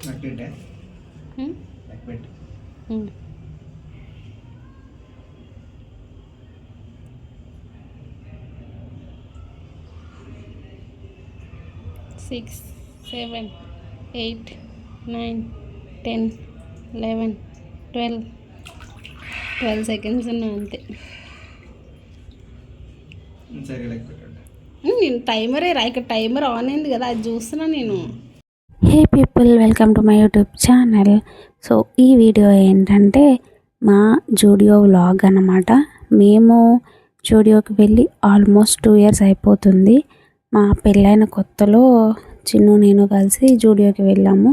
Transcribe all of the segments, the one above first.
పెట్టే పెట్టు 6 7 8 9 10 11 12 సెకండ్స్ ఉన్నాయి అంతే. నేను టైమరే ఇక్కడ టైమర్ ఆన్ అయింది కదా, అది చూస్తున్నా నేను. హే people, welcome to my YouTube channel. So ఈ వీడియో ఏంటంటే మా జూడియో వ్లాగ్ అన్నమాట. మేము జూడియోకి వెళ్ళి ఆల్మోస్ట్ 2 years అయిపోతుంది. మా పెళ్ళైన కొత్తలో చిన్ను నేను కలిసి జూడియోకి వెళ్ళాము.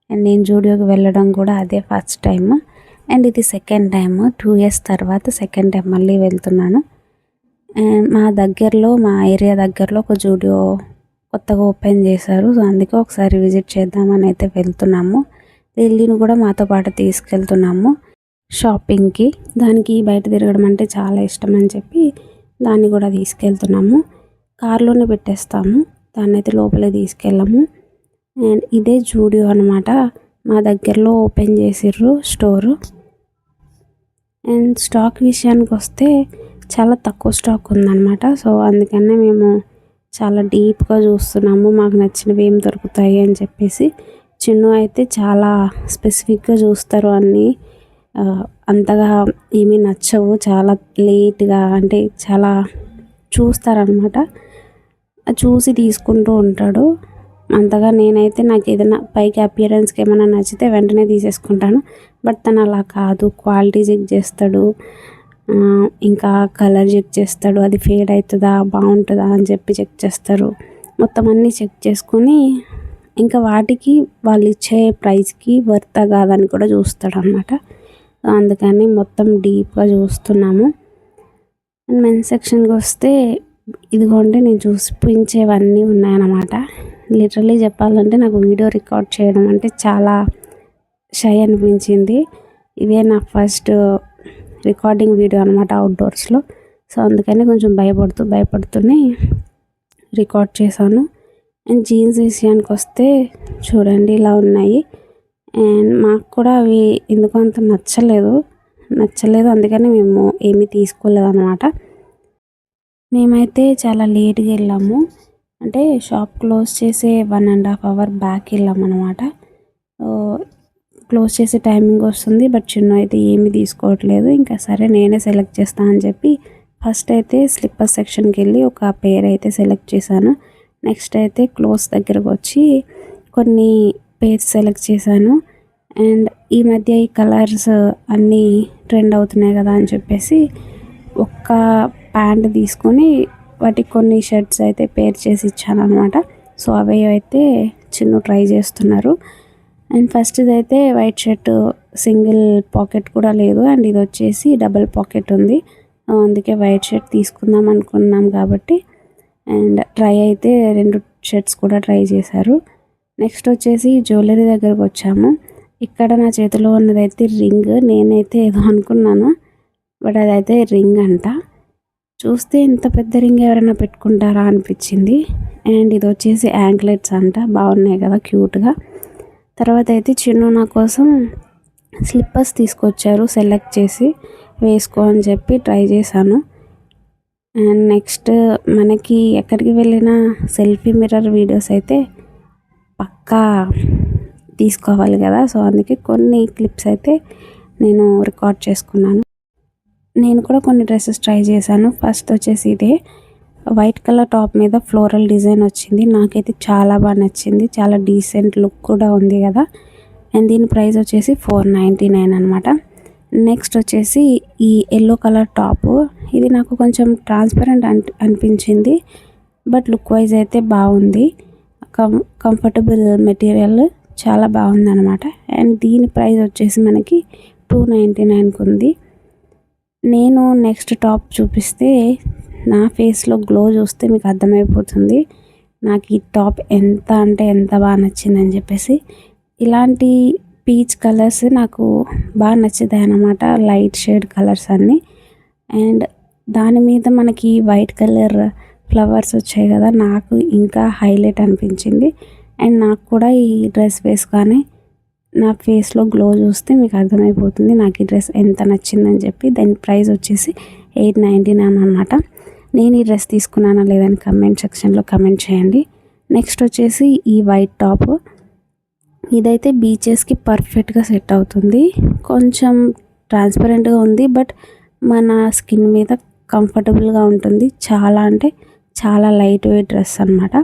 అండ్ నేను జూడియోకి వెళ్ళడం కూడా అదే ఫస్ట్ టైం. అండ్ ఇది సెకండ్ టైం, 2 years తర్వాత సెకండ్ టైం మళ్ళీ వెళ్తున్నాను. అండ్ మా ఏరియా దగ్గరలో ఒక జూడియో కొత్తగా ఓపెన్ చేశారు. సో అందుకే ఒకసారి విజిట్ చేద్దామని అయితే వెళ్తున్నాము. ఢిల్లీని కూడా మాతో పాటు తీసుకెళ్తున్నాము షాపింగ్కి. దానికి బయట తిరగడం అంటే చాలా ఇష్టం అని చెప్పి దాన్ని కూడా తీసుకెళ్తున్నాము. కార్లోనే పెట్టేస్తాము, దాన్ని అయితే లోపలే తీసుకెళ్ళాము. అండ్ ఇదే జూడియో అనమాట, మా దగ్గరలో ఓపెన్ చేసిర్రు స్టోరు. అండ్ స్టాక్ విషయానికి వస్తే చాలా తక్కువ స్టాక్ ఉందన్నమాట. సో అందుకనే మేము చాలా డీప్గా చూస్తున్నాము, మాకు నచ్చినవి ఏం దొరుకుతాయి అని చెప్పేసి. చిన్ను అయితే చాలా స్పెసిఫిక్గా చూస్తారు అన్నీ, అంతగా ఏమీ నచ్చవు, చాలా లేట్గా అంటే చాలా చూస్తారనమాట, చూసి తీసుకుంటూ ఉంటాడు. అంతగా నేనైతే నాకు ఏదైనా పైకి అపియరెన్స్కి ఏమైనా నచ్చితే వెంటనే తీసేసుకుంటాను. బట్ తను అలా కాదు, క్వాలిటీ చెక్ చేస్తాడు, ఇంకా కలర్ చెక్ చేస్తాడు, అది ఫేడ్ అవుతుందా బాగుంటుందా అని చెప్పి చెక్ చేస్తారు. మొత్తం అన్నీ చెక్ చేసుకొని ఇంకా వాటికి వాళ్ళు ఇచ్చే ప్రైస్కి వర్తా కాదని కూడా చూస్తాడు అనమాట. అందుకని మొత్తం డీప్గా చూస్తున్నాము. అండ్ మెన్స్ సెక్షన్కి వస్తే ఇదిగోండి నేను చూపించేవన్నీ ఉన్నాయన్నమాట. లిటరలీ చెప్పాలంటే నాకు వీడియో రికార్డ్ చేయడం అంటే చాలా షై అనిపించింది. ఇదే నా ఫస్ట్ రికార్డింగ్ వీడియో అనమాట అవుట్డోర్స్లో. సో అందుకని కొంచెం భయపడుతూనే రికార్డ్ చేశాను. అండ్ జీన్స్ విషయానికి వస్తే చూడండి ఇలా ఉన్నాయి. అండ్ మాకు కూడా అవి ఎందుకు అంత నచ్చలేదు, అందుకని మేము ఏమీ తీసుకోలేదు అనమాట. మేమైతే చాలా లేట్గా వెళ్ళాము, అంటే షాప్ క్లోజ్ చేసే 1.5 hour బ్యాక్ వెళ్ళాము అనమాట. క్లోజ్ చేసే టైమింగ్ వస్తుంది, బట్ చిన్న అయితే ఏమీ తీసుకోవట్లేదు. ఇంకా సరే నేనే సెలెక్ట్ చేస్తాను అని చెప్పి ఫస్ట్ అయితే స్లిప్పర్ సెక్షన్కి వెళ్ళి ఒక పేర్ అయితే సెలెక్ట్ చేశాను. నెక్స్ట్ అయితే క్లోజ్ దగ్గరకు వచ్చి కొన్ని పేర్స్ సెలెక్ట్ చేశాను. అండ్ ఈ మధ్య ఈ కలర్స్ అన్నీ ట్రెండ్ అవుతున్నాయి కదా అని చెప్పేసి ఒక్క ప్యాంట్ తీసుకొని వాటికి కొన్ని షర్ట్స్ అయితే పేర్ చేసి ఇచ్చాను అనమాట. సో అవి అయితే చిన్న ట్రై చేస్తున్నారు. అండ్ ఫస్ట్ ఇదైతే వైట్ షర్ట్, సింగిల్ పాకెట్ కూడా లేదు, అండ్ ఇది వచ్చేసి డబుల్ పాకెట్ ఉంది. అందుకే వైట్ షర్ట్ తీసుకుందాం అనుకున్నాం కాబట్టి. అండ్ ట్రై అయితే 2 షర్ట్స్ కూడా ట్రై చేశారు. నెక్స్ట్ వచ్చేసి జ్యువెలరీ దగ్గరకు వచ్చాము. ఇక్కడ నా చేతిలో ఉన్నదైతే రింగ్, నేనైతే ఏదో అనుకున్నాను, బట్ అదైతే రింగ్ అంట. చూస్తే ఇంత పెద్ద రింగ్ ఎవరైనా పెట్టుకుంటారా అనిపించింది. అండ్ ఇది వచ్చేసి యాంక్లెట్స్ అంట, బాగున్నాయి కదా క్యూట్గా. తర్వాత అయితే చిన్ను నా కోసం స్లిప్పర్స్ తీసుకొచ్చారు, సెలెక్ట్ చేసి వేసుకో అని చెప్పి ట్రై చేశాను. అండ్ నెక్స్ట్ మనకి ఎక్కడికి వెళ్ళినా సెల్ఫీ మిర్రర్ వీడియోస్ అయితే పక్కా తీసుకోవాలి కదా. సో అందుకే కొన్ని క్లిప్స్ అయితే నేను రికార్డ్ చేసుకున్నాను. నేను కూడా కొన్ని డ్రెస్సెస్ ట్రై చేశాను. ఫస్ట్ వచ్చేసి ఇదే వైట్ కలర్ టాప్ మీద ఫ్లోరల్ డిజైన్ వచ్చింది, నాకైతే చాలా బాగా నచ్చింది, చాలా డీసెంట్ లుక్ కూడా ఉంది కదా. అండ్ దీని ప్రైస్ వచ్చేసి 499 అనమాట. నెక్స్ట్ వచ్చేసి ఈ ఎల్లో కలర్ టాపు, ఇది నాకు కొంచెం ట్రాన్స్పరెంట్ అనిపించింది, బట్ లుక్ వైజ్ అయితే బాగుంది, కంఫర్టబుల్ మెటీరియల్ చాలా బాగుంది అనమాట. అండ్ దీని ప్రైస్ వచ్చేసి మనకి 299కి ఉంది. నేను నెక్స్ట్ టాప్ చూపిస్తే నా ఫేస్లో గ్లో చూస్తే మీకు అర్థమైపోతుంది నాకు ఈ టాప్ ఎంత అంటే ఎంత బాగా నచ్చిందని చెప్పేసి. ఇలాంటి పీచ్ కలర్స్ నాకు బాగా నచ్చుతాయి అన్నమాట, లైట్ షేడ్ కలర్స్ అన్నీ. అండ్ దాని మీద మనకి వైట్ కలర్ ఫ్లవర్స్ వచ్చాయి కదా, నాకు ఇంకా హైలైట్ అనిపించింది. అండ్ నాకు కూడా ఈ డ్రెస్ వేసుకొని నా ఫేస్లో గ్లో చూస్తే మీకు అర్థమైపోతుంది నాకు ఈ డ్రెస్ ఎంత నచ్చిందని చెప్పి. దాని ప్రైస్ వచ్చేసి $8.99 అనమాట. నేను ఈ డ్రెస్ తీసుకున్నానా లేదని కమెంట్ సెక్షన్లో కమెంట్ చేయండి. నెక్స్ట్ వచ్చేసి ఈ వైట్ టాప్. ఇదైతే బీచెస్కి పర్ఫెక్ట్గా సెట్ అవుతుంది. కొంచెం ట్రాన్స్పరెంట్గా ఉంది, బట్ మన స్కిన్ మీద కంఫర్టబుల్గా ఉంటుంది. చాలా అంటే చాలా లైట్ వెయిట్ డ్రెస్ అనమాట.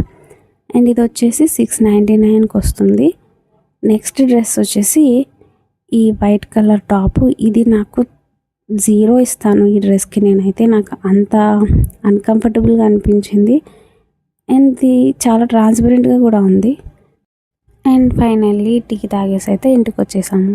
అండ్ ఇది వచ్చేసి $6.99కి వస్తుంది. నెక్స్ట్ డ్రెస్ వచ్చేసి ఈ వైట్ కలర్ టాపు. ఇది నాకు 0 ఇస్తాను ఈ డ్రెస్కి నేనైతే. నాకు అంత అన్కంఫర్టబుల్గా అనిపించింది. అండ్ ఇది చాలా ట్రాన్స్పరెంట్గా కూడా ఉంది. అండ్ ఫైనల్లీ టీ తాగేసి అయితే ఇంటికి వచ్చేసాము.